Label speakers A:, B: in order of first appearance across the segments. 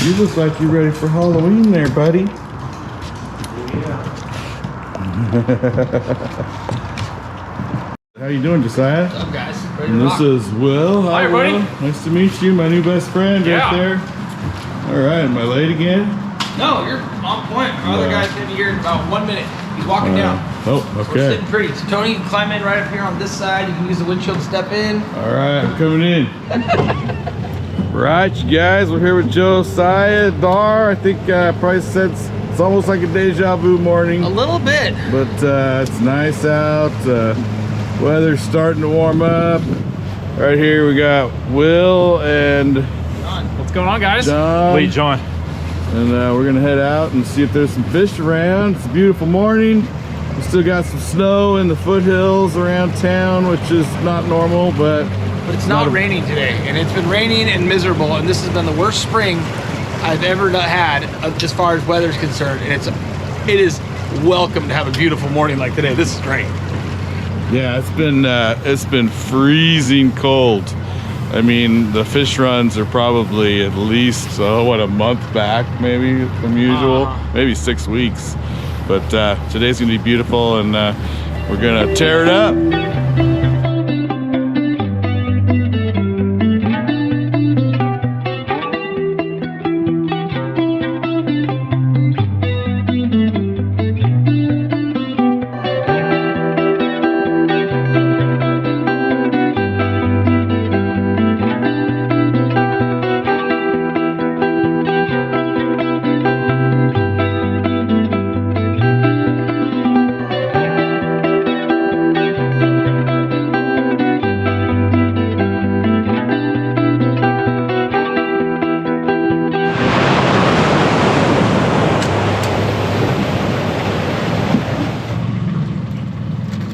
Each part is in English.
A: You look like you're ready for Halloween there, buddy. How you doing, Josiah?
B: What's up, guys?
A: And this is Will.
B: Hi, everybody.
A: Will. Nice to meet you, my new best friend right there. All right, am I late again?
B: No, you're on point. Our other guy's gonna be here in about 1 minute. He's walking down.
A: Oh,
B: So we're
A: okay.
B: sitting pretty. So Tony, you can climb in right up here on this side. You can use the windshield to step in.
A: All right, I'm coming in. Right, you guys, we're here with Josiah Darr. I think probably said it's almost like a deja vu morning.
B: A little bit.
A: But it's nice out. Weather's starting to warm up. Right here we got Will and
B: John. What's going on, guys?
A: John.
C: Lee, John.
A: And we're gonna head out and see if there's some fish around. It's a beautiful morning. We still got some snow in the foothills around town, which is not normal, but
B: it's not raining today, and it's been raining and miserable, and this has been the worst spring I've ever had as far as weather's concerned. And it is welcome to have a beautiful morning like today. This is great.
A: yeah, it's been freezing cold. I mean, the fish runs are probably at least what, a month back maybe from usual, maybe 6 weeks. But today's gonna be beautiful, and we're gonna tear it up.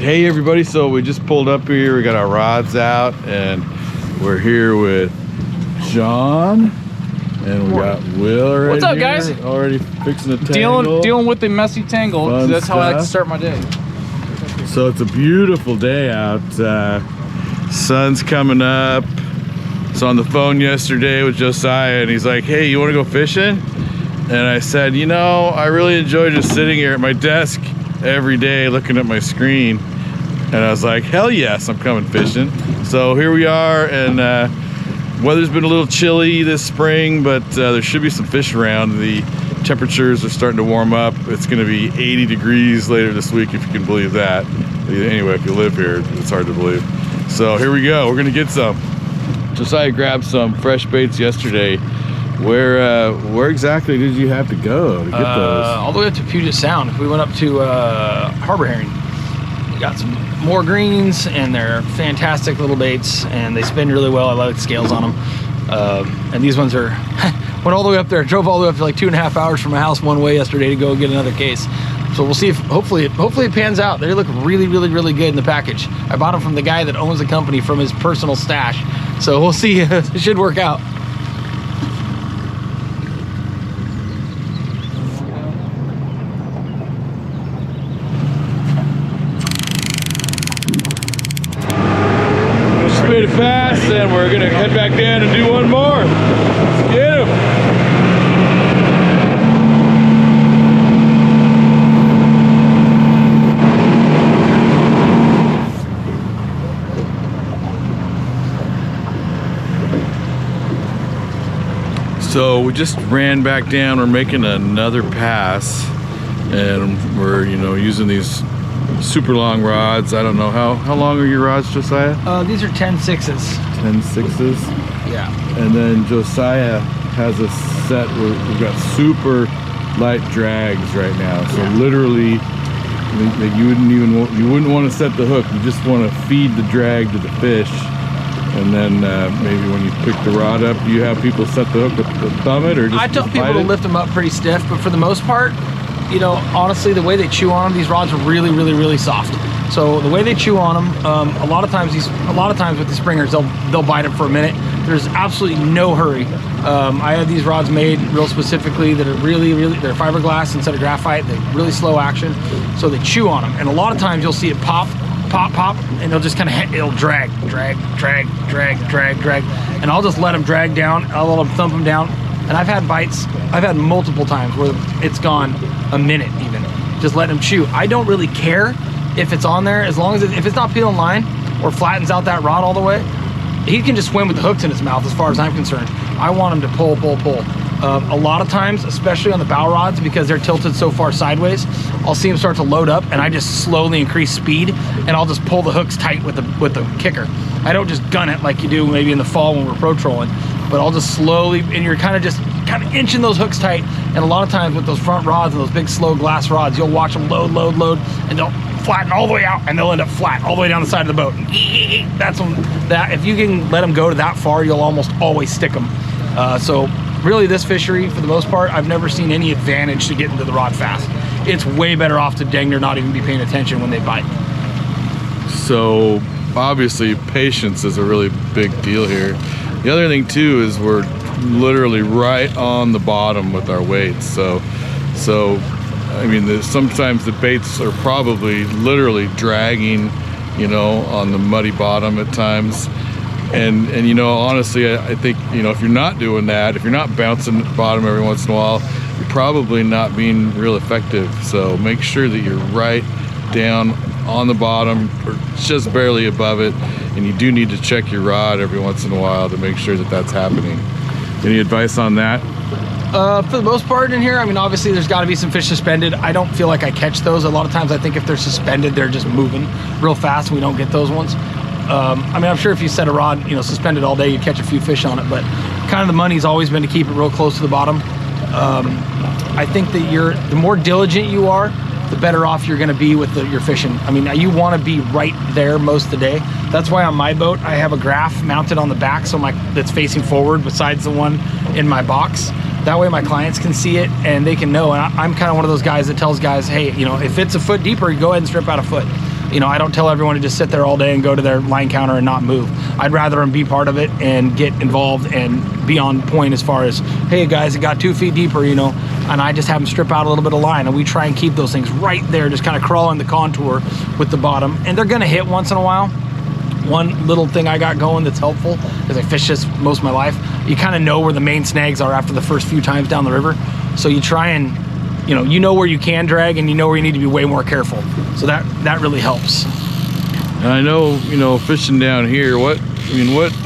A: Hey everybody, so we just pulled up here, we got our rods out, and we're here with John, and we got Will right
B: What's up,
A: here,
B: guys?
A: already fixing the tangle.
B: Dealing with the messy tangle.
A: Fun
B: That's how I like to
A: stuff.
B: start my day.
A: So it's a beautiful day out, sun's coming up. So on the phone yesterday with Josiah, and he's like, hey, you want to go fishing? And I said, you know, I really enjoy just sitting here at my desk every day looking at my screen. And I was like, hell yes, I'm coming fishing. So here we are, and weather's been a little chilly this spring, but there should be some fish around. The temperatures are starting to warm up. It's gonna be 80 degrees later this week, if you can believe that. Anyway, if you live here, it's hard to believe. So here we go, we're gonna get some. Josiah grabbed some fresh baits yesterday. Where exactly did you have to go to get those?
B: All the way up to Puget Sound. We went up to Harbor Herring. We got some more greens, and they're fantastic little baits, and they spin really well. I like the scales on them. And these ones are, went all the way up there. Drove all the way up to like 2.5 hours from my house one way yesterday to go get another case. So we'll see if, hopefully it pans out. They look really, really, really good in the package. I bought them from the guy that owns the company from his personal stash. So we'll see, it should work out.
A: Made it fast, and we're gonna head back down and do one more. Let's get him. So we just ran back down. We're making another pass, and we're using these super long rods. I don't know how long are your rods, Josiah?
B: These are 10.6s.
A: 10.6s.
B: Yeah.
A: And then Josiah has a set where we've got super light drags right now. So literally, you wouldn't want to set the hook. You just want to feed the drag to the fish. And then maybe when you pick the rod up, do you have people set the hook with the thumb it, or just
B: I tell people to
A: bite it?
B: lift them up pretty stiff, but for the most part, honestly, the way they chew on them, these rods are really, really, really soft. So the way they chew on them, a lot of times with the springers, they'll bite them for a minute. There's absolutely no hurry. I had these rods made real specifically that are they're fiberglass instead of graphite. They're really slow action, so they chew on them. And a lot of times you'll see it pop, pop, pop, and they'll just kind of, it'll drag. And I'll just let them drag down. I'll let them thump them down And I've had bites, I've had multiple times where it's gone a minute even, just letting him chew. I don't really care if it's on there, as long as if it's not peeling line or flattens out that rod all the way. He can just swim with the hooks in his mouth as far as I'm concerned. I want him to pull, pull, pull. A lot of times, especially on the bow rods, because they're tilted so far sideways, I'll see him start to load up and I just slowly increase speed and I'll just pull the hooks tight with the kicker. I don't just gun it like you do maybe in the fall when we're pro trolling, but I'll just slowly, and you're kind of inching those hooks tight. And a lot of times with those front rods and those big slow glass rods, you'll watch them load, load, load, and they'll flatten all the way out and they'll end up flat all the way down the side of the boat. That's when, if you can let them go to that far, you'll almost always stick them. So really this fishery, for the most part, I've never seen any advantage to getting to the rod fast. It's way better off to dang near not even be paying attention when they bite.
A: So obviously patience is a really big deal here. The other thing too is we're literally right on the bottom with our weights. So I mean, sometimes the baits are probably literally dragging, you know, on the muddy bottom at times. And you know, honestly, I think, you know, if you're not doing that, if you're not bouncing the bottom every once in a while, you're probably not being real effective. So make sure that you're right down on the bottom or just barely above it. And you do need to check your rod every once in a while to make sure that that's happening. Any advice on that?
B: For the most part in here, I mean, obviously there's got to be some fish suspended. I don't feel like I catch those. A lot of times I think if they're suspended, they're just moving real fast and we don't get those ones. I mean, I'm sure if you set a rod, you know, suspended all day, you'd catch a few fish on it, but kind of the money's always been to keep it real close to the bottom. I think that the more diligent you are, the better off you're going to be with your fishing. I mean, you want to be right there most of the day. That's why on my boat, I have a graph mounted on the back that's facing forward besides the one in my box. That way my clients can see it and they can know. And I'm kind of one of those guys that tells guys, hey, you know, if it's a foot deeper, you go ahead and strip out a foot. You know, I don't tell everyone to just sit there all day and go to their line counter and not move. I'd rather them be part of it and get involved and be on point as far as, hey guys, it got 2 feet deeper, you know, and I just have them strip out a little bit of line and we try and keep those things right there, just kind of crawling the contour with the bottom. And they're gonna hit once in a while. One little thing I got going that's helpful, because I fished this most of my life, you kind of know where the main snags are after the first few times down the river. So you try and, you know where you can drag and you know where you need to be way more careful. So that really helps.
A: And I know, you know, fishing down here,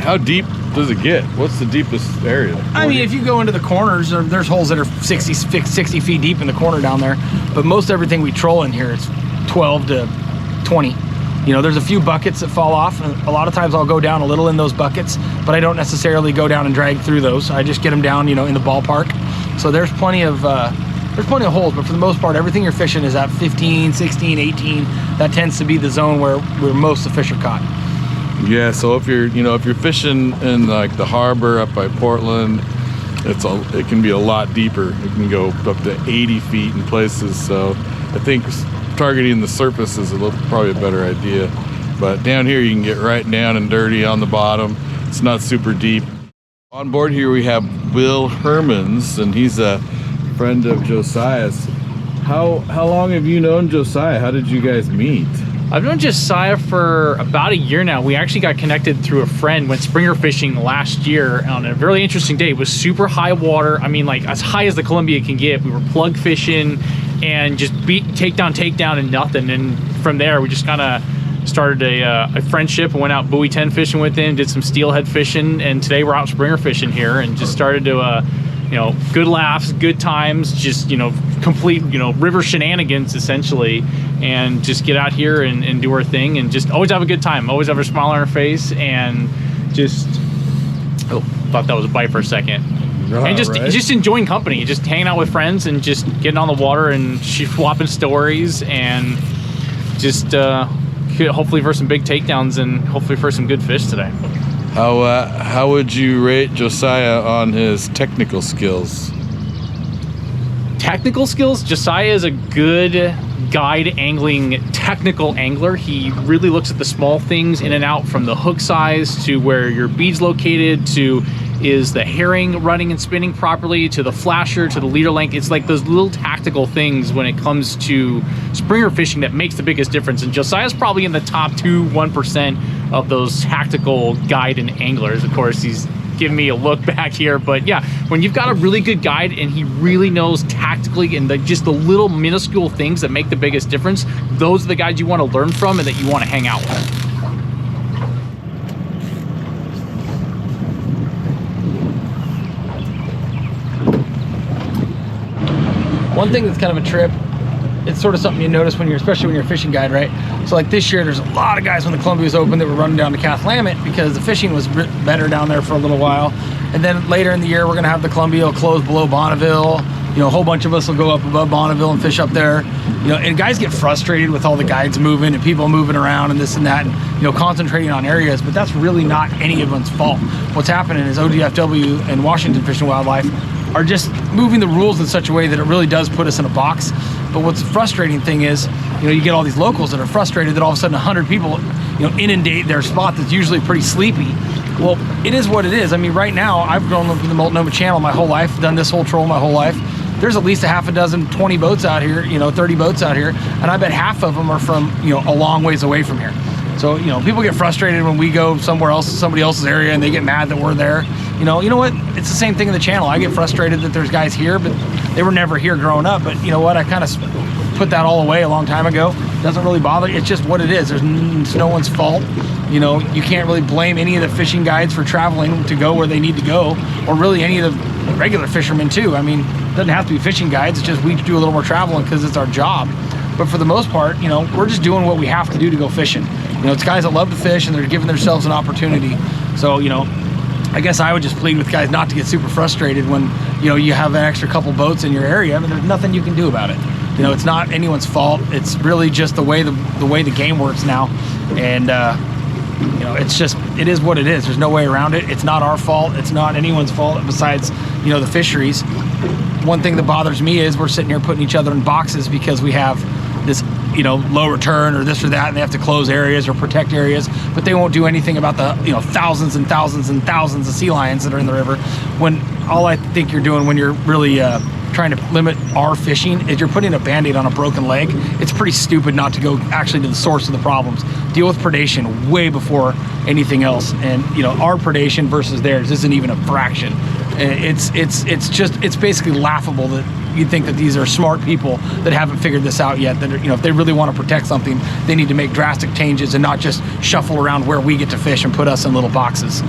A: how deep does it get? What's the deepest area? 40?
B: I mean, if you go into the corners, there's holes that are 60 feet deep in the corner down there, but most everything we troll in here is 12 to 20. You know, there's a few buckets that fall off, and a lot of times I'll go down a little in those buckets, but I don't necessarily go down and drag through those. I just get them down, you know, in the ballpark. So there's plenty of holes, but for the most part, everything you're fishing is at 15, 16, 18. That tends to be the zone where most of the fish are caught.
A: Yeah, so if you're fishing in like the harbor up by Portland, it can be a lot deeper. It can go up to 80 feet in places. So I think targeting the surface is probably a better idea. But down here you can get right down and dirty on the bottom. It's not super deep. On board here we have Will Hermans, and he's a friend of Josiah's. How long have you known Josiah? How did you guys meet?
C: I've known Josiah for about a year now. We actually got connected through a friend, went springer fishing last year on a really interesting day. It was super high water. I mean, like as high as the Columbia can get. We were plug fishing and just beat takedown and nothing. And from there, we just kind of started a friendship and went out buoy 10 fishing with him, did some steelhead fishing, and today we're out springer fishing here and just started to you know, good laughs, good times, just, you know, complete, you know, river shenanigans essentially, and just get out here and do our thing and just always have a good time, always have a smile on our face, and just, oh, thought that was a bite for a second. And just enjoying company, just hanging out with friends and just getting on the water and swapping stories, and just hopefully for some big takedowns and hopefully for some good fish today.
A: How would you rate Josiah on his technical skills?
C: Technical skills? Josiah is a good guide angling technical angler. He really looks at the small things in and out, from the hook size to where your bead's located, to is the herring running and spinning properly, to the flasher, to the leader length. It's like those little tactical things when it comes to springer fishing that makes the biggest difference. And Josiah's probably in the top 1% of those tactical guide and anglers. Of course, he's giving me a look back here. But yeah, when you've got a really good guide and he really knows tactically and just the little minuscule things that make the biggest difference, those are the guys you want to learn from and that you want to hang out with.
B: One thing that's kind of a trip, it's sort of something you notice when you're, especially when you're a fishing guide, right? So like this year, there's a lot of guys when the Columbia was open that were running down to Cathlamet because the fishing was better down there for a little while. And then later in the year, we're gonna have the Columbia close below Bonneville. You know, a whole bunch of us will go up above Bonneville and fish up there. You know, and guys get frustrated with all the guides moving and people moving around and this and that, and you know, concentrating on areas, but that's really not anyone's fault. What's happening is ODFW and Washington Fish and Wildlife are just moving the rules in such a way that it really does put us in a box. But what's the frustrating thing is, you know, you get all these locals that are frustrated that all of a sudden 100 people, you know, inundate their spot that's usually pretty sleepy. Well, it is what it is. I mean, right now, I've grown up in the Multnomah Channel my whole life, done this whole troll my whole life. There's at least a half a dozen, 20 boats out here, you know, 30 boats out here, and I bet half of them are from, you know, a long ways away from here. So, you know, people get frustrated when we go somewhere else, somebody else's area, and they get mad that we're there. You know what? It's the same thing in the channel. I get frustrated that there's guys here, but they were never here growing up. But you know what? I kind of put that all away a long time ago. Doesn't really bother. It's just what it is. It's no one's fault. You know, you can't really blame any of the fishing guides for traveling to go where they need to go, or really any of the regular fishermen too. I mean, it doesn't have to be fishing guides. It's just we do a little more traveling because it's our job. But for the most part, you know, we're just doing what we have to do to go fishing. You know, it's guys that love to fish and they're giving themselves an opportunity. So, you know, I guess I would just plead with guys not to get super frustrated when, you know, you have an extra couple boats in your area. I mean, there's nothing you can do about it. You know, it's not anyone's fault. It's really just the way the game works now. And, you know, it's just, it is what it is. There's no way around it. It's not our fault. It's not anyone's fault besides, you know, the fisheries. One thing that bothers me is we're sitting here putting each other in boxes because we have this, you know, low return or this or that, and they have to close areas or protect areas, but they won't do anything about the, you know, thousands and thousands and thousands of sea lions that are in the river. When all I think you're doing when you're really trying to limit our fishing is you're putting a band-aid on a broken leg. It's pretty stupid not to go actually to the source of the problems. Deal with predation way before anything else. And you know, our predation versus theirs isn't even a fraction. It's basically laughable that you'd think that these are smart people that haven't figured this out yet, that are, you know, if they really want to protect something, they need to make drastic changes and not just shuffle around where we get to fish and put us in little boxes.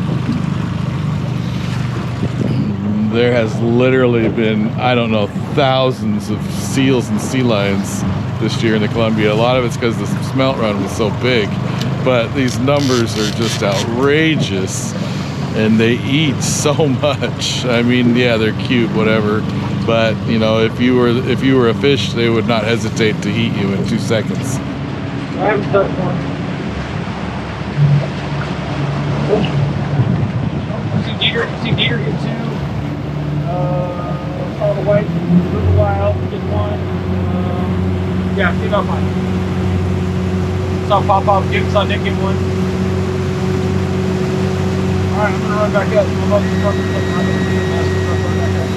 A: There has literally been, I don't know, thousands of seals and sea lions this year in the Columbia. A lot of it's because the smelt run was so big, but these numbers are just outrageous and they eat so much. I mean, yeah, they're cute, whatever, but you know, if you were a fish, they would not hesitate to eat you in 2 seconds.
B: I haven't touched one. See deer get two. All the white, little wild, get one. Yeah, female fine. Saw Pop-Pop, saw Nick get one. Alright, I'm gonna run back up. I'm about to run back up.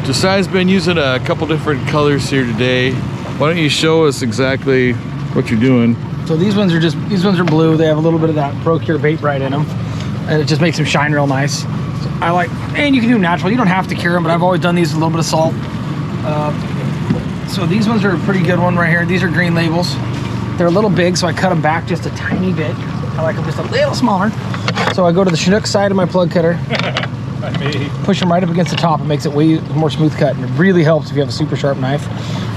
A: Josiah's been using a couple different colors here today. Why don't you show us exactly what you're doing?
B: So these ones are blue. They have a little bit of that Procure bait bright in them, and it just makes them shine real nice. So I like, and you can do natural. You don't have to cure them, but I've always done these with a little bit of salt. So these ones are a pretty good one right here. These are green labels. They're a little big, so I cut them back just a tiny bit. I like them just a little smaller. So I go to the Chinook side of my plug cutter. Push them right up against the top. It makes it way more smooth cut, and it really helps if you have a super sharp knife.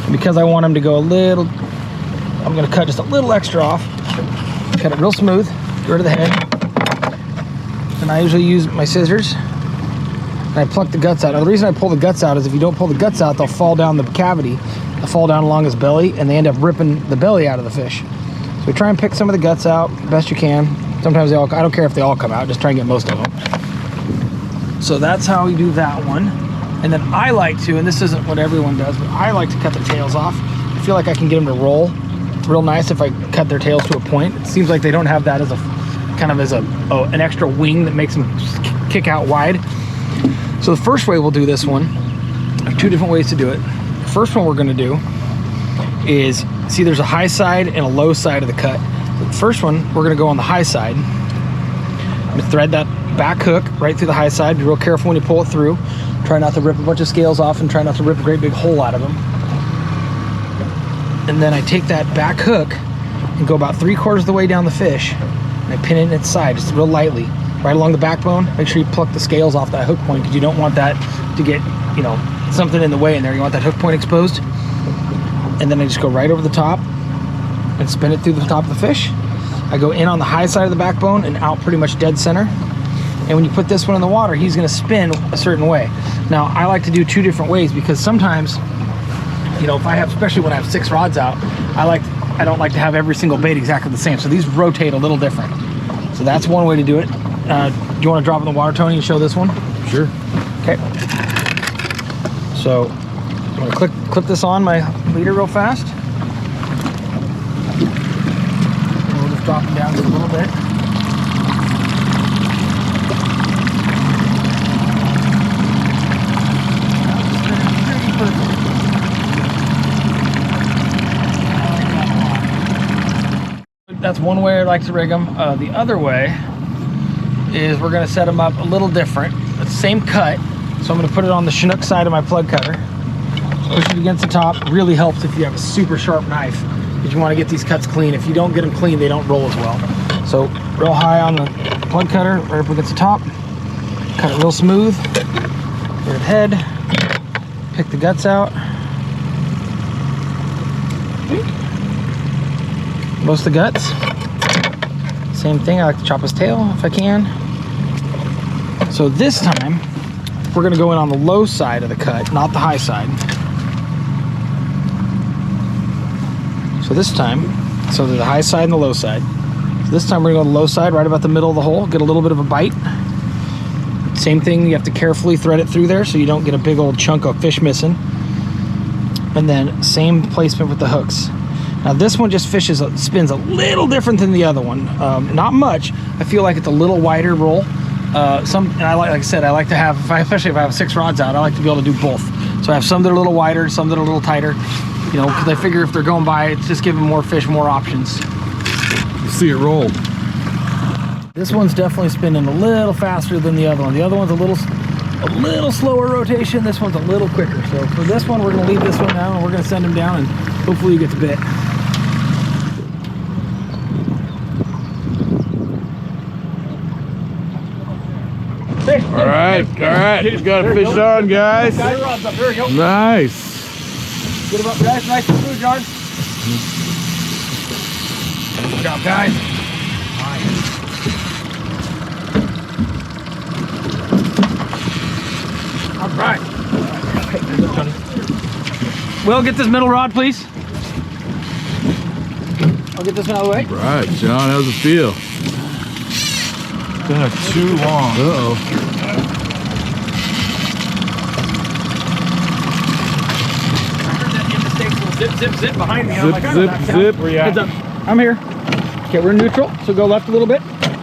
B: And because I want them to go a little, I'm going to cut just a little extra off. Cut it real smooth, get rid of the head. And I usually use my scissors and I pluck the guts out. Now the reason I pull the guts out is if you don't pull the guts out, they'll fall down the cavity. They'll fall down along his belly and they end up ripping the belly out of the fish. So we try and pick some of the guts out best you can. Sometimes they all, I don't care if they all come out, just try and get most of them. So that's how we do that one. And then I like to, and this isn't what everyone does, but I like to cut the tails off. I feel like I can get them to roll real nice if I cut their tails to a point. It seems like they don't have that as a kind of as an extra wing that makes them kick out wide. So the first way we'll do this one, there are two different ways to do it. The first one we're gonna do is, see there's a high side and a low side of the cut. The first one, we're gonna go on the high side. I'm gonna thread that back hook right through the high side. Be real careful when you pull it through. Try not to rip a bunch of scales off and try not to rip a great big hole out of them. And then I take that back hook and go about 3/4 of the way down the fish, and I pin it in its side just real lightly, right along the backbone. Make sure you pluck the scales off that hook point because you don't want that to get, you know, something in the way in there. You want that hook point exposed. And then I just go right over the top and spin it through the top of the fish. I go in on the high side of the backbone and out pretty much dead center. And when you put this one in the water, he's gonna spin a certain way. Now, I like to do two different ways because sometimes, you know, if I have, especially when I have 6 rods out, I don't like to have every single bait exactly the same. So these rotate a little different. So that's one way to do it. Do you wanna drop in the water, Tony, and show this one?
A: Sure.
B: Okay. So I'm gonna clip this on my leader real fast. And we'll just drop it down just a little bit. That's one way I like to rig them. The other way is we're gonna set them up a little different. It's the same cut, so I'm gonna put it on the Chinook side of my plug cutter. Push it against the top. Really helps if you have a super sharp knife because you wanna get these cuts clean. If you don't get them clean, they don't roll as well. So real high on the plug cutter, right up against the top. Cut it real smooth. Get the head, pick the guts out. Most of the guts. Same thing, I like to chop his tail if I can. So this time, we're gonna go in on the low side of the cut, not the high side. So this time, so there's the high side and the low side. So this time we're gonna go to the low side, right about the middle of the hole, get a little bit of a bite. Same thing, you have to carefully thread it through there so you don't get a big old chunk of fish missing. And then same placement with the hooks. Now this one just spins a little different than the other one. Not much. I feel like it's a little wider roll. And like I said, I like to have, especially if I have 6 rods out, I like to be able to do both. So I have some that are a little wider, some that are a little tighter. You know, because I figure if they're going by, it's just giving more fish more options.
A: You see it roll.
B: This one's definitely spinning a little faster than the other one. The other one's a little slower rotation. This one's a little quicker. So for this one, we're gonna leave this one down and we're gonna send him down and hopefully you get the bit.
A: All right, we got a fish on, guys.
B: Guy rods up, there we go.
A: Nice.
B: Get him up, guys, nice and smooth, John. Good job, guys. All right. Will, get this middle rod, please. I'll get this one out of the way.
A: Right, John, how's it feel?
D: Been too long.
A: Uh-oh.
B: Zip behind me.
A: Zip.
D: Where you at?
B: Heads up. I'm here. Okay, we're neutral, so go left a little bit.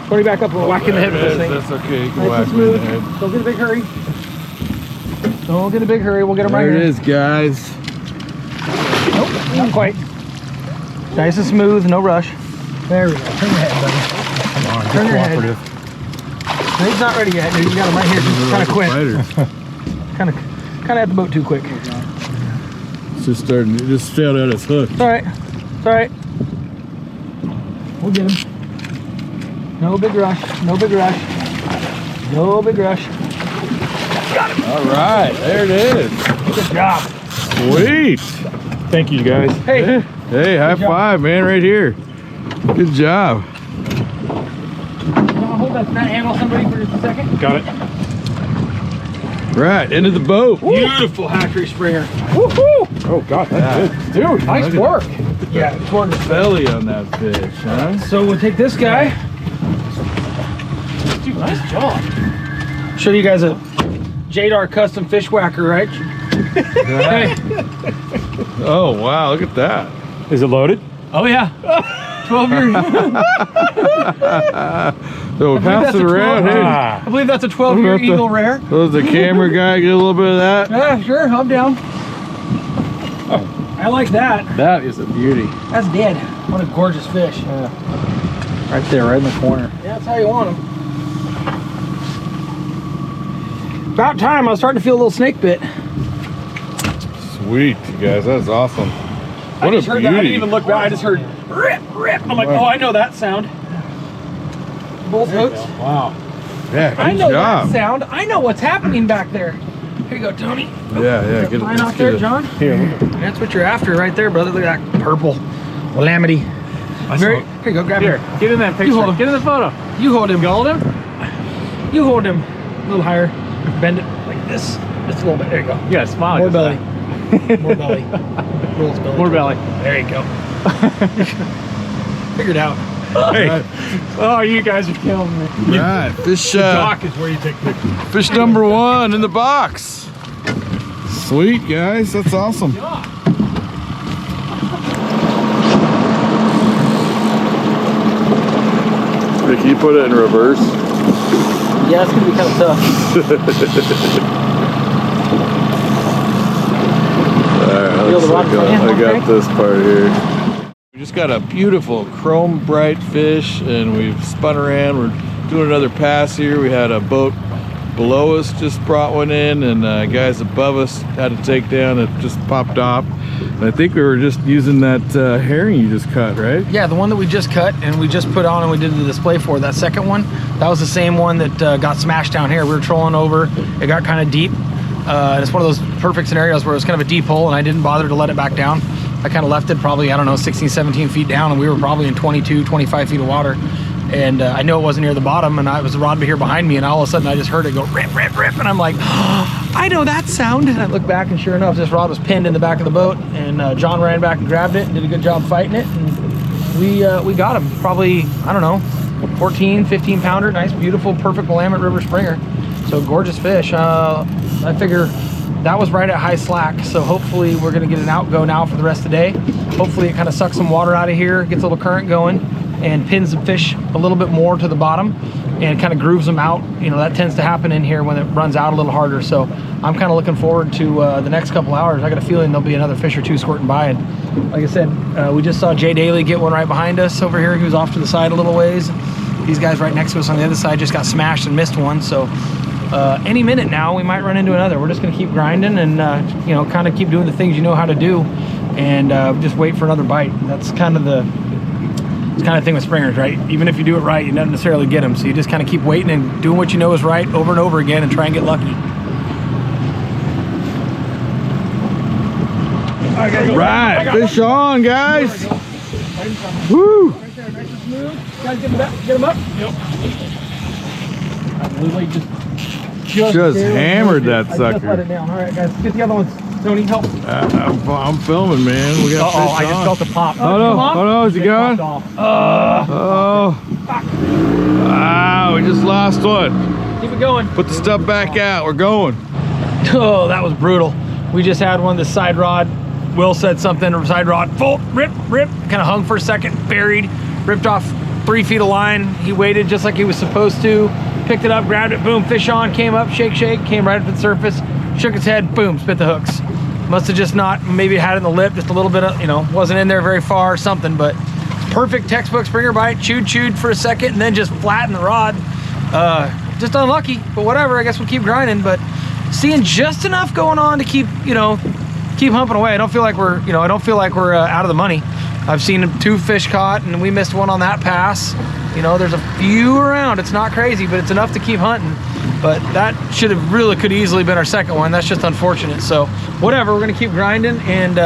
B: Tony, back up. We'll whack in the head with this thing.
A: That's okay. You can
B: Nice
A: whack
B: and
A: me in the
B: smooth.
A: head.
B: Don't get a big hurry. Don't get a big hurry. We'll get him right
A: There
B: here.
A: it is, guys.
B: Nope, not quite. Nice and smooth, no rush. There we go. Turn your head, buddy.
D: Come on,
B: Turn
D: get
B: your head.
D: cooperative.
B: No, he's not ready yet. He's got him right here. Just kind of quick.
A: Fighters.
B: Kind of at the boat too quick.
A: It's just starting. It just failed out its hook.
B: It's all right. It's all right. We'll get him. No big rush. No big rush. No big rush.
A: All right, there it is.
B: Good job.
A: Sweet.
D: Thank you, guys.
B: Hey.
A: Hey, high five, man, right here. Good job.
B: Hold that handle, somebody, for just a second.
D: Got it.
A: Right, into the boat.
B: Beautiful hatchery springer.
D: Woohoo! Oh, God, that's good.
B: Dude, nice
A: Look at
B: work. Yeah, it's working.
A: Belly on that fish, huh?
B: So we'll take this guy.
C: Dude, nice job.
B: Show you guys a Darr custom fish whacker, right? Hey,
A: Oh, wow, look at that.
D: Is it loaded?
C: Oh yeah.
B: 12-year.
A: So pass it around. Hey,
B: I believe that's a 12-year Eagle Rare.
A: does the camera guy get a little bit of that?
B: Yeah, sure, I'm down. I like that.
C: That is a beauty.
B: That's dead. What a gorgeous fish.
C: Right there, right in the corner.
B: Yeah, that's how you want them. About time. I was starting to feel a little snake bit.
A: Sweet, you guys. That's awesome.
B: I
A: What a
B: just heard that. I didn't
A: beauty.
B: even look back. I just heard rip, rip. I'm like, oh, I know that sound. Both hooks.
C: Wow.
A: Yeah, good
B: I know
A: job.
B: that sound. I know what's happening back there. Here you go, Tony.
A: Yeah. Get
B: Line
A: let's
B: off
A: get
B: there,
A: it.
B: John.
C: Here, look at
B: That's what you're after right there, brother. Look at that purple lamity. Here you go, grab
C: Here,
B: him.
C: get in that picture.
B: hold him.
C: Get in the photo.
B: You hold him.
C: You hold him?
B: You hold him. A little higher. Bend it like this. Just a little bit. There you go.
C: You gotta smile.
B: More
C: like
B: belly.
C: this.
B: More belly. Roll his belly.
C: More belly.
B: There you go. Figured out.
C: Hey. Oh, you guys are killing me.
A: Right, fish.
D: Dock is where you take pictures.
A: Fish number 1 in the box. Sweet, guys. That's awesome. Hey, can you put it in reverse?
B: Yeah, it's gonna be kind of tough.
A: Alright,
B: Feel the rod in front of you,
A: I got
B: okay?
A: this part here. We just got a beautiful chrome bright fish and we've spun around. We're doing another pass here. We had a boat below us just brought one in and guys above us had to take down. It just popped off. And I think we were just using that herring you just cut, right?
B: Yeah, the one that we just cut and we just put on and we did the display for, that second one, that was the same one that got smashed down here. We were trolling over, it got kind of deep. And it's one of those perfect scenarios where it's kind of a deep hole and I didn't bother to let it back down. I kind of left it probably, I don't know, 16, 17 feet down and we were probably in 22, 25 feet of water. And I know it wasn't near the bottom and it was the rod here behind me and all of a sudden I just heard it go rip, rip, rip. And I'm like, oh, I know that sound. And I looked back and sure enough, this rod was pinned in the back of the boat and John ran back and grabbed it and did a good job fighting it. And we got him probably, I don't know, 14, 15 pounder, nice, beautiful, perfect Willamette River Springer. So gorgeous fish. I figure that was right at high slack. So hopefully we're gonna get an outgo now for the rest of the day. Hopefully it kind of sucks some water out of here, gets a little current going and pins the fish a little bit more to the bottom and kind of grooves them out. You know, that tends to happen in here when it runs out a little harder. So I'm kind of looking forward to the next couple hours. I got a feeling there'll be another fish or two squirting by. And like I said, we just saw Jay Daly get one right behind us over here. He was off to the side a little ways. These guys right next to us on the other side just got smashed and missed one. So any minute now, we might run into another. We're just gonna keep grinding and you know, kind of keep doing the things you know how to do and just wait for another bite. That's kind of the thing with springers, right? Even if you do it right, you don't necessarily get them. So you just kind of keep waiting and doing what you know is right over and over again and try and get lucky.
A: Right, fish on, guys. Woo!
B: Guys, get him up. Yep. I literally
A: Just hammered that
B: I just let
A: sucker.
B: it down. All right, guys, get the other ones. Tony, help.
A: I'm filming, man. We got fish
B: I just
A: on.
B: felt the pop.
A: Oh no, is he gone? Oh. Wow, we just lost one.
B: Keep it going.
A: Put the stuff back out, we're going.
B: Oh, that was brutal. We just had one, the side rod. Will said something, side rod, full, rip, kind of hung for a second, buried, ripped off 3 feet of line. He waited just like he was supposed to, picked it up, grabbed it, boom, fish on, came up, shake, came right up to the surface, shook its head, boom, spit the hooks. Must have just not, maybe it had it in the lip, just a little bit of, you know, wasn't in there very far or something, but perfect textbook Springer bite, chewed for a second, and then just flattened the rod. Just unlucky, but whatever, I guess we'll keep grinding, but seeing just enough going on to keep, you know, keep humping away. I don't feel like we're, you know, out of the money. I've seen 2 fish caught and we missed one on that pass. You know, there's a few around. It's not crazy, but it's enough to keep hunting. But that could easily been our second one. That's just unfortunate. So whatever, we're gonna keep grinding and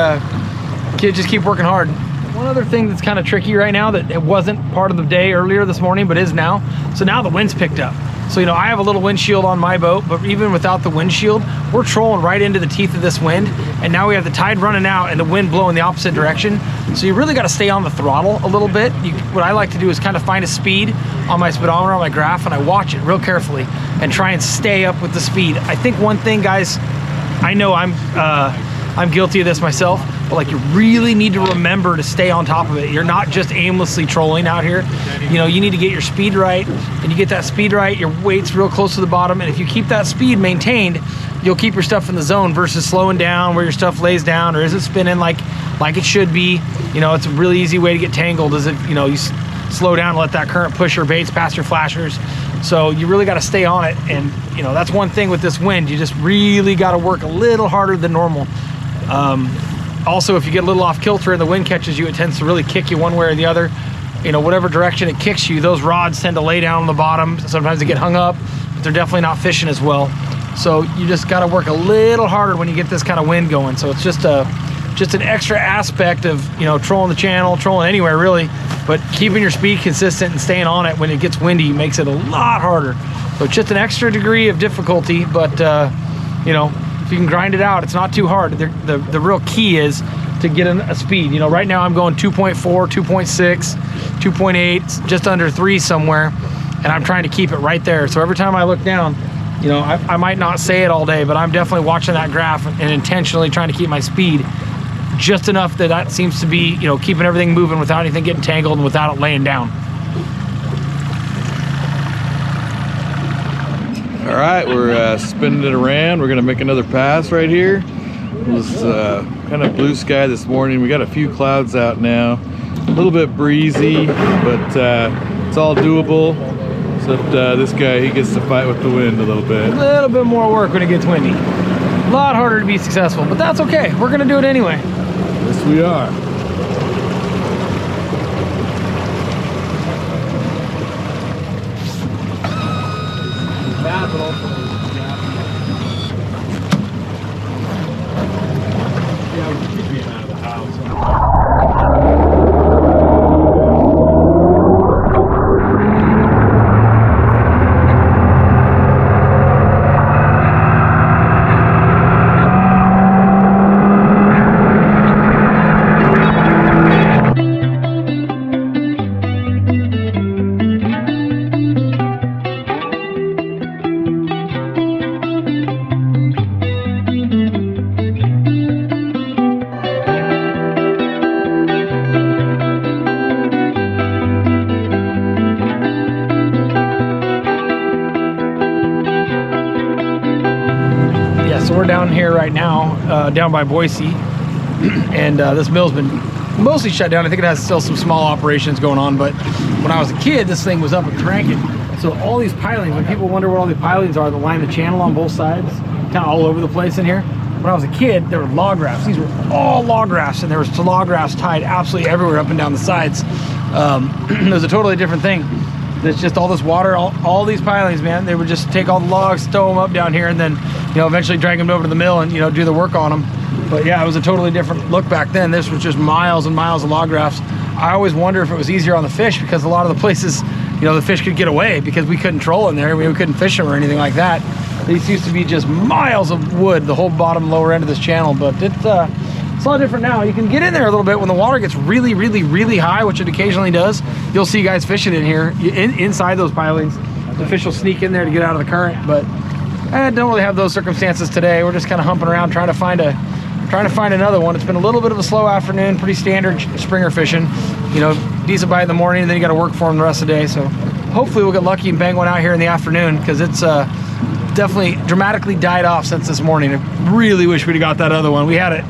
B: just keep working hard. One other thing that's kind of tricky right now that it wasn't part of the day earlier this morning, but is now. So now the wind's picked up. So, you know, I have a little windshield on my boat, but even without the windshield, we're trolling right into the teeth of this wind. And now we have the tide running out and the wind blowing the opposite direction. So you really got to stay on the throttle a little bit. What I like to do is kind of find a speed on my speedometer, on my graph, and I watch it real carefully and try and stay up with the speed. I think one thing, guys, I know I'm guilty of this myself. but like you really need to remember to stay on top of it. You're not just aimlessly trolling out here. You know, you need to get your speed right, and you get that speed right, your weight's real close to the bottom, and if you keep that speed maintained, you'll keep your stuff in the zone versus slowing down where your stuff lays down or is it spinning like it should be. You know, it's a really easy way to get tangled is if, you know, you slow down and let that current push your baits past your flashers. So you really got to stay on it, and you know, that's one thing with this wind. You just really got to work a little harder than normal. Also, if you get a little off kilter and the wind catches you, it tends to really kick you one way or the other. You know, whatever direction it kicks you, those rods tend to lay down on the bottom. Sometimes they get hung up, but they're definitely not fishing as well. So you just got to work a little harder when you get this kind of wind going. So it's just an extra aspect of, you know, trolling the channel, trolling anywhere really, but keeping your speed consistent and staying on it when it gets windy makes it a lot harder. So it's just an extra degree of difficulty, but you know, if you can grind it out, it's not too hard. The real key is to get a speed. You know, right now I'm going 2.4, 2.6, 2.8, just under 3 somewhere, and I'm trying to keep it right there. So every time I look down, you know, I might not say it all day, but I'm definitely watching that graph and intentionally trying to keep my speed just enough that seems to be, you know, keeping everything moving without anything getting tangled and without it laying down.
A: All right, we're spinning it around. We're gonna make another pass right here. It was kind of blue sky this morning. We got a few clouds out now. A little bit breezy, but it's all doable. Except this guy, he gets to fight with the wind a little bit.
B: A little bit more work when it gets windy. A lot harder to be successful, but that's okay. We're gonna do it anyway.
A: Yes, we are.
B: So we're down here right now, down by Boise, and this mill's been mostly shut down. I think it has still some small operations going on, but when I was a kid, this thing was up and cranking. So all these pilings, when people wonder what all these pilings are that line the channel on both sides, kind of all over the place in here. When I was a kid, there were log rafts. These were all log rafts, and there was log rafts tied absolutely everywhere up and down the sides. It was a totally different thing. It's just all this water, all these pilings, man. They would just take all the logs, stow them up down here, and then, you know, eventually drag them over to the mill and, you know, do the work on them. But yeah, it was a totally different look back then. This was just miles and miles of log rafts. I always wonder if it was easier on the fish, because a lot of the places, you know, the fish could get away because we couldn't troll in there. We couldn't fish them or anything like that. These used to be just miles of wood, the whole bottom lower end of this channel, but it's a lot different now. You can get in there a little bit when the water gets really, really, really high, which it occasionally does. You'll see guys fishing in here, inside those pilings. The fish will sneak in there to get out of the current, but I don't really have those circumstances today. We're just kind of humping around trying to find another one. It's been a little bit of a slow afternoon, pretty standard springer fishing. You know, decent bite in the morning, and then you got to work for them the rest of the day. So hopefully we'll get lucky and bang one out here in the afternoon, because it's definitely dramatically died off since this morning. I really wish we'd have got that other one. We had it.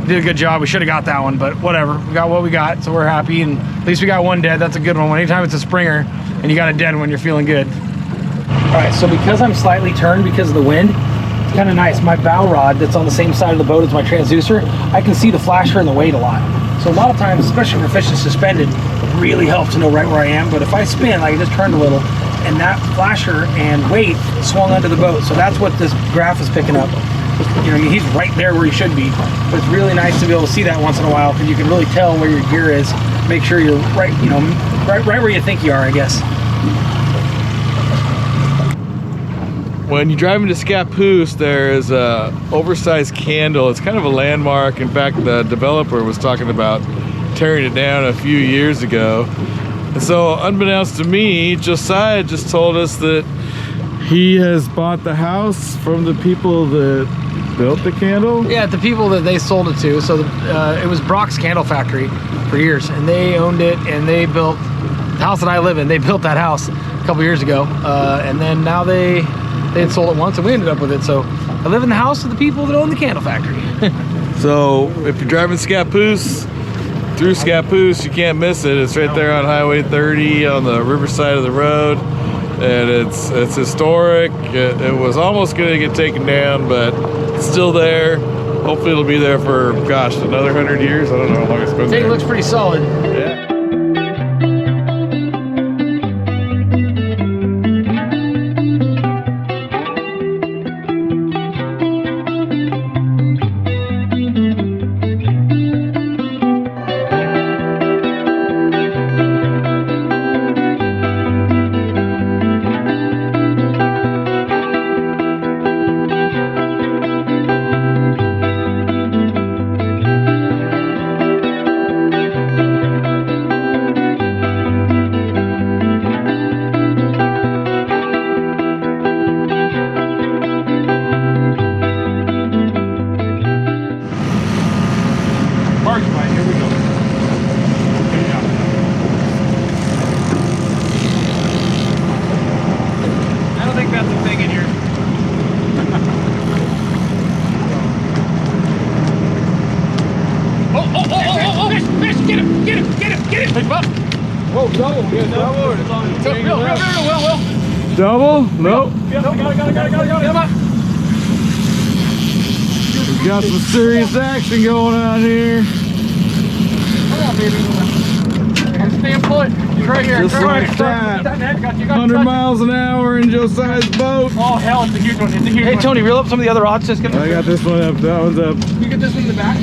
B: Did a good job. We should have got that one, but whatever. We got what we got, so we're happy, and at least we got one dead. That's a good one. Anytime it's a springer and you got a dead one, you're feeling good. All right, so because I'm slightly turned because of the wind, it's kind of nice. My bow rod that's on the same side of the boat as my transducer, I can see the flasher and the weight a lot. So a lot of times, especially for fishing suspended, it really helps to know right where I am. But if I spin, I just turned a little, and that flasher and weight swung under the boat. So that's what this graph is picking up. You know, he's right there where he should be, but it's really nice to be able to see that once in a while, because you can really tell where your gear is. Make sure you're right, you know, right where you think you are, I guess.
A: When you drive into Scappoose, there is a oversized candle. It's kind of a landmark. In fact, the developer was talking about tearing it down a few years ago. And so, unbeknownst to me, Josiah just told us that he has bought the house from the people that built the candle?
B: Yeah, the people that they sold it to. So it was Brock's Candle Factory for years, and they owned it, and they built the house that I live in. They built that house a couple years ago, and then now they had sold it once, and we ended up with it. So I live in the house of the people that own the candle factory.
A: So if you're driving Scappoose, through Scappoose, you can't miss it. It's right there on Highway 30 on the riverside of the road, and it's historic. It was almost going to get taken down, but it's still there. Hopefully it'll be there for, gosh, another 100 years. I don't know how long it's been there.
B: It looks pretty solid.
A: Yeah.
B: Whoa, double. Yeah, double. Will.
A: Double? Nope.
B: Got it.
A: We've got some serious action going on here.
B: Come on, baby. Stay put. He's right here.
A: Just like that. 100 miles an hour in Josiah's boat.
C: Oh hell, it's a huge one. It's a huge
B: Hey
C: one.
B: Tony, reel up some of the other rods. Just get
A: I got this one up. That one's up.
B: You get this one in the back.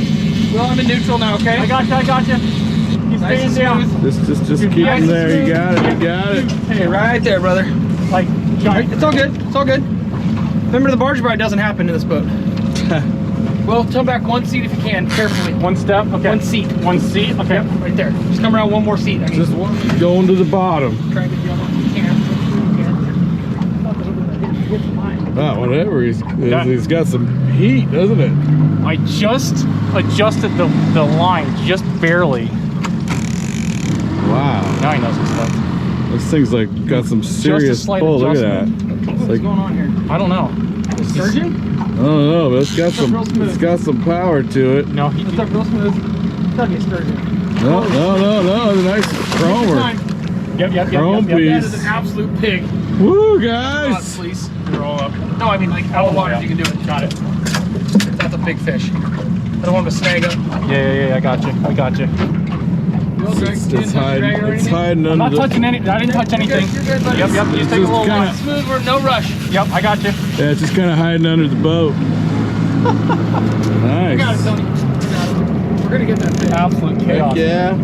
B: Well, I'm in neutral now, okay?
C: I got you. He's
B: Nice
C: staying down.
A: Just keep him there. You got it. You got it.
B: Hey, right there, brother.
C: Like, giant.
B: It's all good. It's all good. Remember, the barge ride doesn't happen in this boat. Well, turn back one seat if you can, carefully.
C: One step. Okay.
B: One seat.
C: One seat. Okay.
B: Yep, right there. Just come around one more seat. I mean,
A: Just going to the bottom.
B: try and get the other one. You can.
A: Oh, whatever. He's got some heat, doesn't it?
C: I just adjusted the line just barely.
A: Wow.
C: Now he knows his stuff.
A: This thing's like got some serious
C: slight
A: pull. Look at that.
C: adjustment.
A: It's
B: What's
A: like,
B: going on here?
C: I don't know.
B: Sturgeon?
A: I don't know, but
B: real smooth.
A: it's got some power to it.
C: No, he.
B: What's up, real smooth? It's gotta be a sturgeon.
A: No, it's a nice chromer.
C: Yep.
A: Chrome
B: That
A: piece.
B: is an absolute pig.
A: Woo,
B: God,
A: guys!
B: please.
C: Roll up.
B: No, I mean like out of water if you can do it.
C: Got it.
B: That's a big fish. I don't want him to snag up.
C: Yeah. I got you.
A: It's hiding
C: I'm
A: under
C: not
A: the.
C: touching any. I didn't touch anything.
B: You're good, buddy.
C: Yep. You just take a little
A: kinda-
C: line.
B: Smooth, we're no rush.
C: Yep, I got you.
A: Yeah, it's just kind of hiding under the boat. Nice.
B: You got it, Tony. You got it. We're gonna get that fish.
C: Absolute chaos.
A: Heck yeah.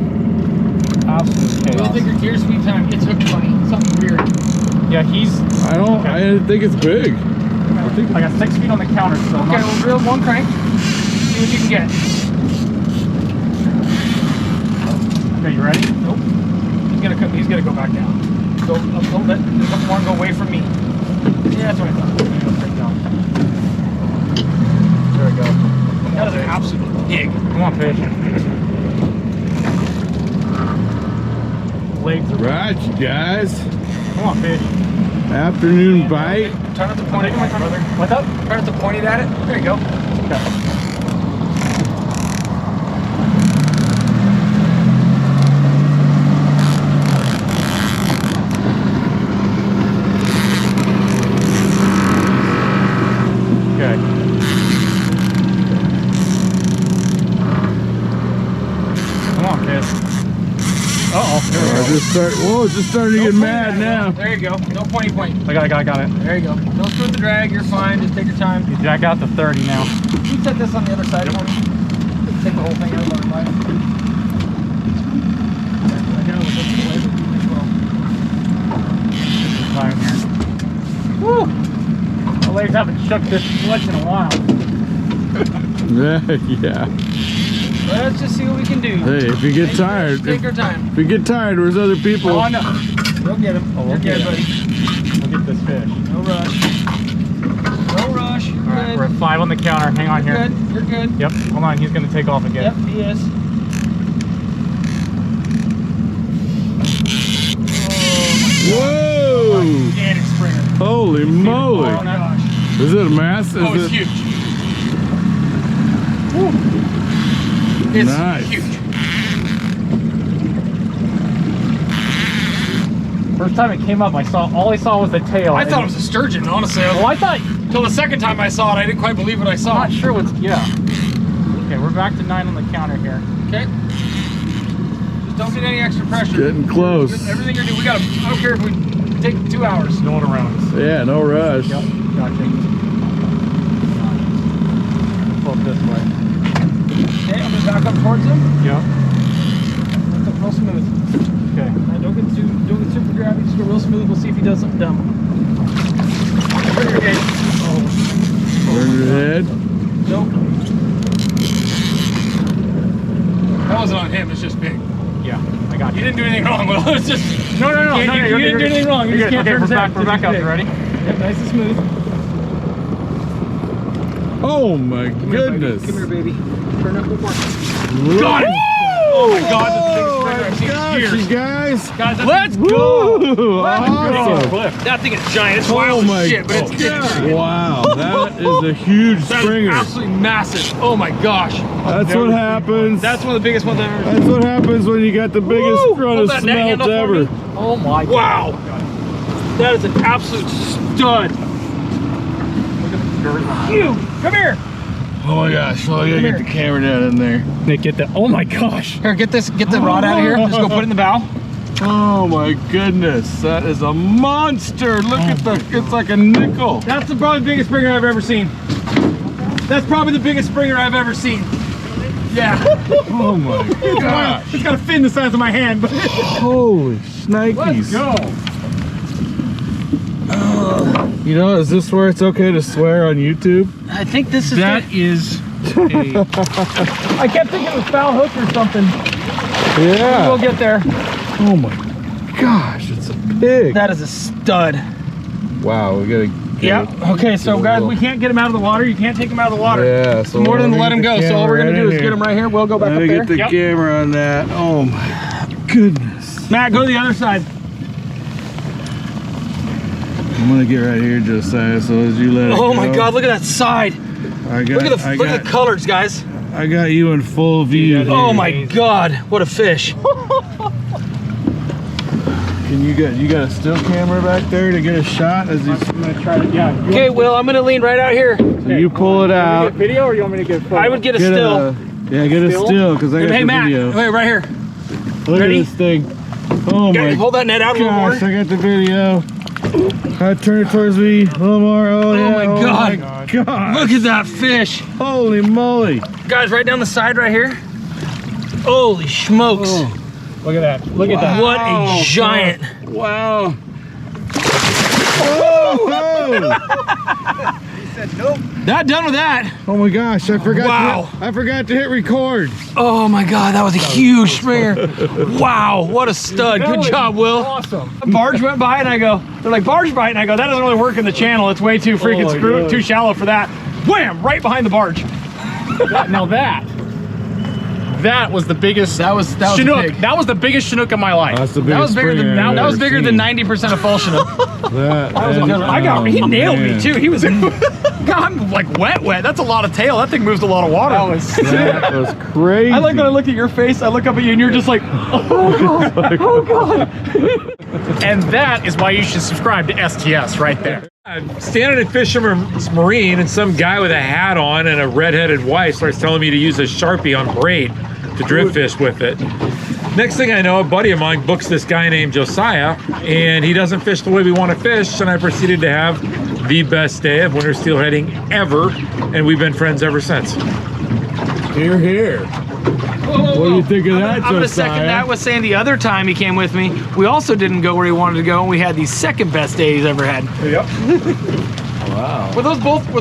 C: Absolute
B: What do you
C: chaos.
B: think your gear speed time gets hooked funny? Something weird.
C: Yeah, he's.
A: I think it's big. I think
C: I got 6 feet on the counter, so.
B: Okay, we'll drill one crank. See what you can get.
C: Okay, you ready?
B: Nope. He's gonna go back down. Go up a little bit. Just a couple more and go away from me. Yeah, that's what I thought. Go straight down.
C: There we go.
B: That is an absolute pig.
C: Come on, fish. Legs are
A: right, you guys.
C: Come on, fish.
A: Afternoon bite.
B: Try not to point it at it, brother.
C: What's up?
B: Try not to point it at it. There you go.
C: Okay. Okay. Come on, kid.
A: It's just starting to get mad now.
B: There you go. No pointy point.
C: I got it.
B: There you go. Don't screw the drag. You're fine. Just take your time.
C: You jack out to 30 now.
B: Can you set this on the other side for me? Take the whole thing out of our life.
C: Time here. Woo! My legs haven't shook this much in a while.
A: Yeah.
B: Let's just see what we can do.
A: Hey, if you get tired,
B: Take our time.
A: if you get tired, there's other people.
C: Oh, no.
B: We'll get him.
C: Oh, we'll
B: You're
C: get
B: good,
C: him.
B: buddy.
C: We'll get this fish.
B: No rush. No rush. You're
C: All right, We're at 5 on the counter. Hang on here.
B: You're good.
C: Yep. Hold on. He's gonna take off again.
B: Yep, he is.
A: Whoa!
B: Gigantic Springer.
A: Holy moly!
B: Oh my gosh.
A: Is it a mass? Is
B: Oh, it's
A: it
B: huge. Woo. It's
A: nice?
B: huge.
C: First time it came up, all I saw was the tail.
B: I thought it was a sturgeon, honestly.
C: Well, I thought.
B: Till the second time I saw it, I didn't quite believe what I
C: I'm
B: saw.
C: not sure what's. Yeah. Okay, we're back to 9 on the counter here.
B: Okay. Just don't get any extra pressure.
A: Getting close.
B: Everything you're doing, we got to. I don't care if we take 2 hours.
C: No one around us.
A: Yeah, no rush.
C: Yep. Gotcha. Pull it this way.
B: Okay, I'm gonna back up towards him.
C: Yep.
B: Back up real smooth.
C: Okay.
B: Don't get super grabby. Just go real smooth. We'll see if he does something dumb. Bring your gate.
A: Turn your head.
B: Nope. That wasn't on him. It's just big.
C: Yeah, I got
B: You
C: you.
B: didn't do anything wrong. Well, it's just.
C: No,
B: You didn't do anything wrong. You just can't
C: okay,
B: turn his head.
C: we're back out. You ready?
B: Yep, nice and smooth.
A: Oh my goodness!
B: Come here, baby. Turn up the fork.
A: Got
B: it! Oh my God, that's the biggest Springer I've seen in
A: Gosh,
B: years.
A: you guys!
B: Guys,
A: Let's go! Awesome!
B: That thing is giant. It's
A: Oh
B: wild
A: my
B: as shit, but it's
A: Wow, that is a huge
B: that is
A: Springer.
B: absolutely massive. Oh my gosh.
A: That's what happens.
B: That's one of the biggest ones I've ever seen.
A: That's what happens when you got the biggest run of
B: Hold that net
A: smelt
B: handle for
A: ever.
B: me.
C: Oh my God.
B: Wow. That is an absolute stud. You, come here.
A: Oh my gosh! Well, I gotta get the camera down in there.
C: Nick, get that. Oh my gosh.
B: Here, get the rod out of here. Just go put it in the bow.
A: Oh my goodness! That is a monster. Look at the. It's like a nickel.
B: That's probably the biggest Springer I've ever seen. That's probably the biggest Springer I've ever seen. Yeah.
A: Oh my gosh!
B: It's got a fin the size of my hand, but
A: Holy shnikes!
B: let's go.
A: You know, is this where it's okay to swear on YouTube?
B: I think this is
C: That is a.
B: I kept thinking it was foul hook or something.
A: Yeah.
B: We'll get there.
A: Oh my gosh! It's a pig.
B: That is a stud.
A: Wow, we gotta.
B: Yeah. Okay, so guys, we can't get him out of the water. You can't take him out of the water.
A: Yeah. So
B: More than
A: we're
B: let him
A: gonna
B: go.
A: get the
B: So all we're gonna
A: camera
B: do
A: right
B: is get
A: in
B: him right here. We'll go back
A: here.
B: up
A: Gotta
B: there.
A: get the camera on that. Oh my goodness!
B: Matt, go to the other side.
A: I'm gonna get right here, Josiah. So as you let it
B: Oh
A: go,
B: my God! Look at that side.
A: I got,
B: Look at the colors, guys.
A: I got you in full view.
B: Oh my God! What a fish.
A: Can you got a still camera back there to get a shot as you?
C: I'm gonna try to. Yeah.
B: Okay, Will, I'm gonna lean right out here.
A: So you pull it out.
C: Get video, or you want me to get photo?
B: I would get a still.
A: Yeah, get a still because I got
B: Hey
A: the
B: Matt,
A: video.
B: wait, right here.
A: Look
B: ready?
A: at this thing. Oh
B: Okay,
A: my
B: hold that net out a little more.
A: gosh! I got the video. Turn it towards me a little more. Oh yeah!
B: my God.
A: God!
B: Look at that fish.
A: Holy moly!
B: Guys, right down the side right here. Holy smokes.
A: Oh.
C: Look at that. Look at that.
B: What a giant.
A: Wow! Oh!
B: Not done with that.
A: Oh my gosh! I forgot.
B: Wow.
A: I forgot to hit record.
B: Oh my God, that was a huge Springer. Wow, what a stud. Good job, Will.
C: Awesome.
B: A barge went by and I go, they're like, barge bite, and I go, that doesn't really work in the channel. It's way too freaking
A: Oh my God.
B: too shallow for that. Wham! Right behind the barge.
C: Now that was the biggest.
B: That was
C: Chinook.
B: big.
C: That was the biggest Chinook of my life.
A: That's the
B: That
A: biggest
B: was bigger than
A: Springer I've
B: that was
A: ever
B: bigger than
A: seen.
B: 90% of full Chinook.
A: That
B: was a good one. I got he nailed me too. He was God, I'm like wet. That's a lot of tail. That thing moves a lot of water.
C: That was.
A: That was crazy.
B: I like when I look at your face, I look up at you and you're just like, oh God, oh God.
C: And that is why you should subscribe to STS right there.
E: I'm standing at Fisherman's Marine and some guy with a hat on and a red-headed wife starts telling me to use a Sharpie on braid to drift fish with it. Next thing I know, a buddy of mine books this guy named Josiah and he doesn't fish the way we want to fish, and I proceeded to have the best day of winter steelheading ever, and we've been friends ever since.
A: Here, here. What do you think of that,
B: I'm gonna second
A: Josiah?
B: that with saying the other time he came with me, we also didn't go where he wanted to go, and we had the second best day he's ever had.
E: Yep.
A: Wow.
B: Were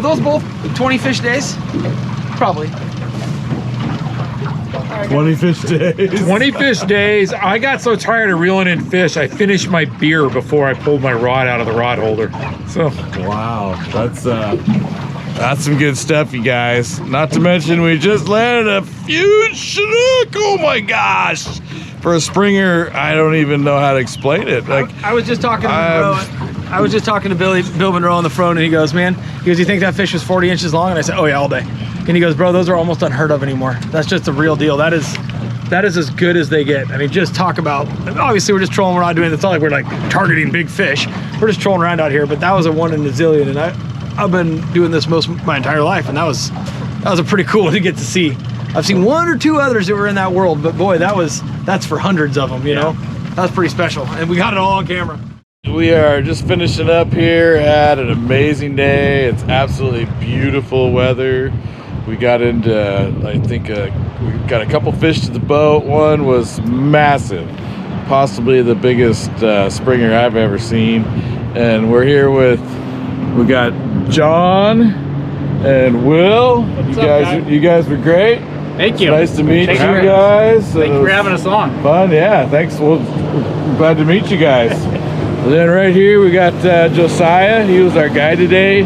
B: those both 20 fish days? Probably.
A: 20 fish days.
E: 20 fish days. I got so tired of reeling in fish, I finished my beer before I pulled my rod out of the rod holder. So
A: Wow, that's That's some good stuff, you guys. Not to mention, we just landed a huge Chinook. Oh my gosh. For a Springer, I don't even know how to explain it. Like,
B: I was just talking to Monroe. I was just talking to Bill Monroe on the phone, and he goes, man, he goes, you think that fish was 40 inches long? And I said, oh yeah, all day. And he goes, bro, those are almost unheard of anymore. That's just the real deal. That is as good as they get. I mean, just talk about, obviously we're just trolling, we're not doing it. It's not like we're like targeting big fish. We're just trolling around out here, but that was a 1 in a zillion. And I've been doing this my entire life, and that was a pretty cool to get to see. I've seen 1 or 2 others that were in that world, but boy, that's for hundreds of them, you know? That's pretty special, and we got it all on camera.
A: we are just finishing up here. Had an amazing day. It's absolutely beautiful weather. We got into, I think, we got a couple fish to the boat. One was massive, possibly the biggest Springer I've ever seen. And we're here with, we got John and Will.
C: What's up,
A: You guys were great.
C: Thank you.
A: Nice to meet you
C: Thank you.
A: guys.
C: Thank you for having us on.
A: Fun, yeah. Thanks. Well, we're glad to meet you guys. And then right here we got Josiah. He was our guide today.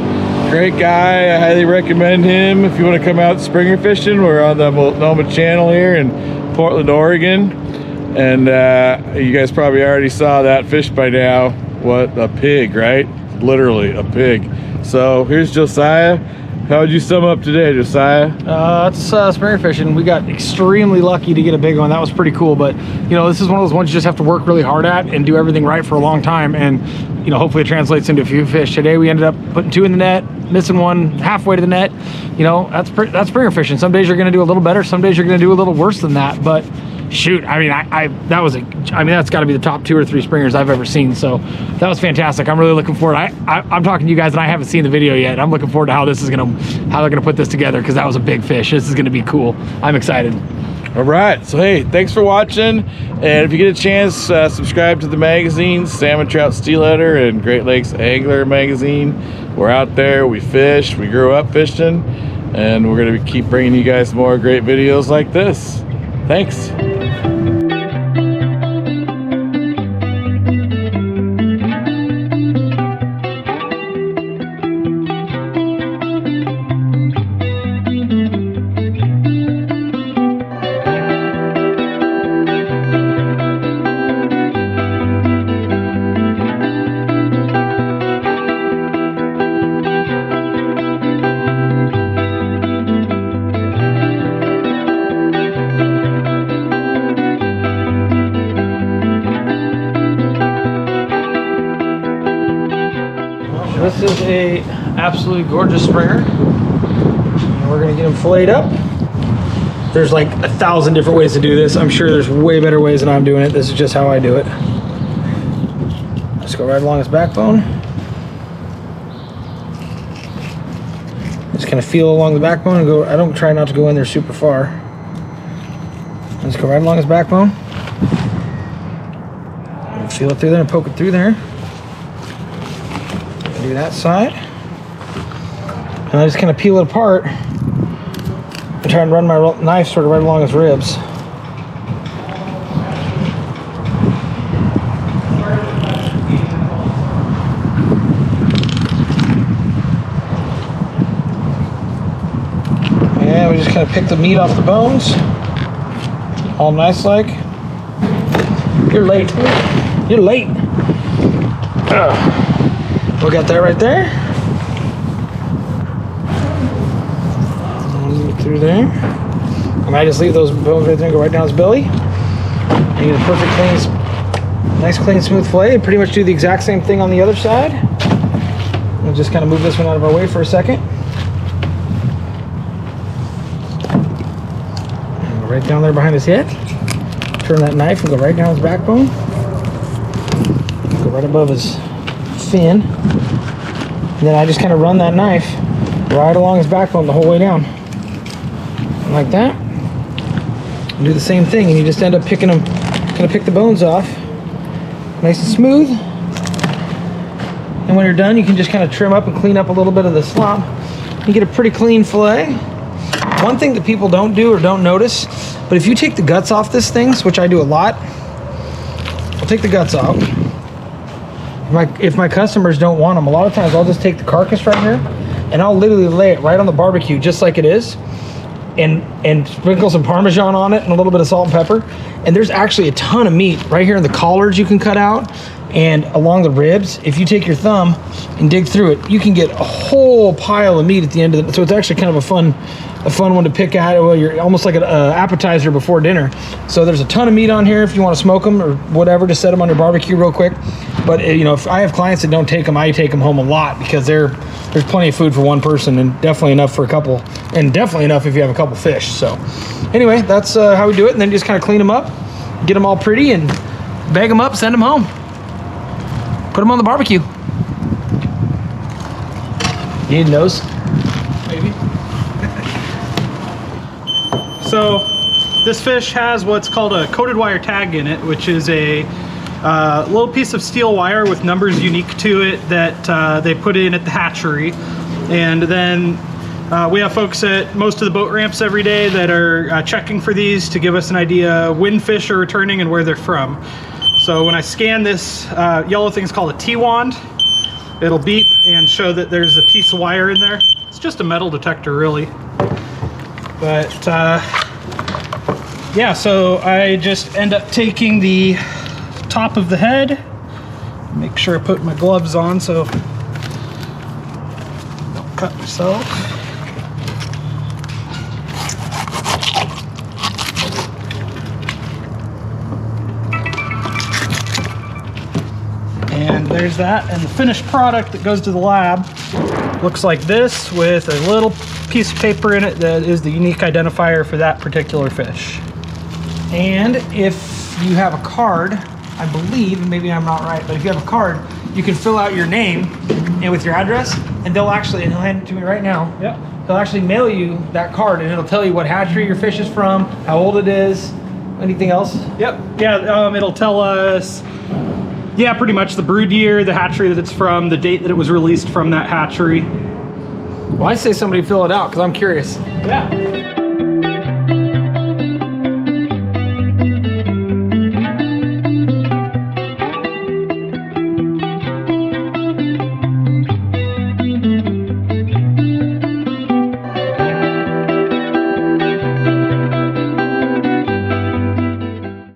A: Great guy. I highly recommend him if you want to come out Springer fishing. We're on the Multnomah Channel here in Portland, Oregon. And you guys probably already saw that fish by now. What a pig, right? Literally a pig. So here's Josiah. How would you sum up today, Josiah?
B: It's Springer fishing. We got extremely lucky to get a big one. That was pretty cool. But you know, this is one of those ones you just have to work really hard at and do everything right for a long time. And you know, hopefully it translates into a few fish. Today we ended up putting 2 in the net, missing one halfway to the net. You know, that's Springer fishing. Some days you're going to do a little better. Some days you're going to do a little worse than that. But shoot, I mean, that's got to be the top 2 or 3 Springers I've ever seen. So that was fantastic. I'm really looking forward. I'm talking to you guys and I haven't seen the video yet. I'm looking forward to how they're gonna put this together, because that was a big fish. This is gonna be cool. I'm excited.
A: All right, so hey, thanks for watching. And if you get a chance, subscribe to the magazines, Salmon, Trout, Steelheader, and Great Lakes Angler magazine. We're out there, we fish, we grew up fishing, and we're gonna keep bringing you guys more great videos like this. Thanks.
B: This is a absolutely gorgeous Springer. And we're gonna get him filleted up. There's like 1,000 different ways to do this. I'm sure there's way better ways than I'm doing it. This is just how I do it. Just go right along his backbone. Just kind of feel along the backbone and go. I don't try not to go in there super far. Just go right along his backbone. And feel it through there and poke it through there. Do that side, and I just kind of peel it apart and try and run my knife sort of right along his ribs. And we just kind of pick the meat off the bones, all nice like. You're late. You're late. We got that right there. Through there. And I just leave those bones right there and go right down his belly. And you get a perfect, clean, nice, clean, smooth fillet. And pretty much do the exact same thing on the other side. We'll just kind of move this one out of our way for a second. And go right down there behind his head. Turn that knife and go right down his backbone. Go right above his fin. And then I just kind of run that knife right along his backbone the whole way down. Like that. And do the same thing, and you just end up picking them, kind of pick the bones off. Nice and smooth. And when you're done, you can just kind of trim up and clean up a little bit of the slop. You get a pretty clean fillet. One thing that people don't do or don't notice, but if you take the guts off this thing, which I do a lot, I'll take the guts off. If my customers don't want them, a lot of times I'll just take the carcass right here, and I'll literally lay it right on the barbecue just like it is, and sprinkle some Parmesan on it and a little bit of salt and pepper. And there's actually a ton of meat right here in the collards you can cut out, and along the ribs. If you take your thumb and dig through it, you can get a whole pile of meat at the end of it. So it's actually kind of a fun one to pick out. Well, you're almost like an appetizer before dinner. So there's a ton of meat on here if you want to smoke them or whatever, to set them on your barbecue real quick. But you know, if I have clients that don't take them, I take them home a lot, because there's plenty of food for one person, and definitely enough for a couple, and definitely enough if you have a couple fish. So anyway, that's how we do it. And then just kind of clean them up, get them all pretty, and bag them up, send them home. Put them on the barbecue. You need those?
F: Maybe. So this fish has what's called a coated wire tag in it, which is a little piece of steel wire with numbers unique to it that they put in at the hatchery. And then we have folks at most of the boat ramps every day that are checking for these to give us an idea when fish are returning and where they're from. So when I scan this yellow thing, is called a T-wand. It'll beep and show that there's a piece of wire in there. It's just a metal detector, really. But yeah, so I just end up taking the top of the head, make sure I put my gloves on so I don't cut myself. And there's that, and the finished product that goes to the lab looks like this, with a little piece of paper in it that is the unique identifier for that particular fish. And if you have a card, I believe, and maybe I'm not right, but if you have a card, you can fill out your name and with your address, and they'll actually, and he'll hand it to me right now. Yep.
B: They'll actually mail you that card, and it'll tell you what hatchery your fish is from, how old it is, anything else.
F: Yep. Yeah, it'll tell us, yeah, pretty much the brood year, the hatchery that it's from, the date that it was released from that hatchery.
B: Well, I say somebody fill it out, because I'm curious.
F: Yeah.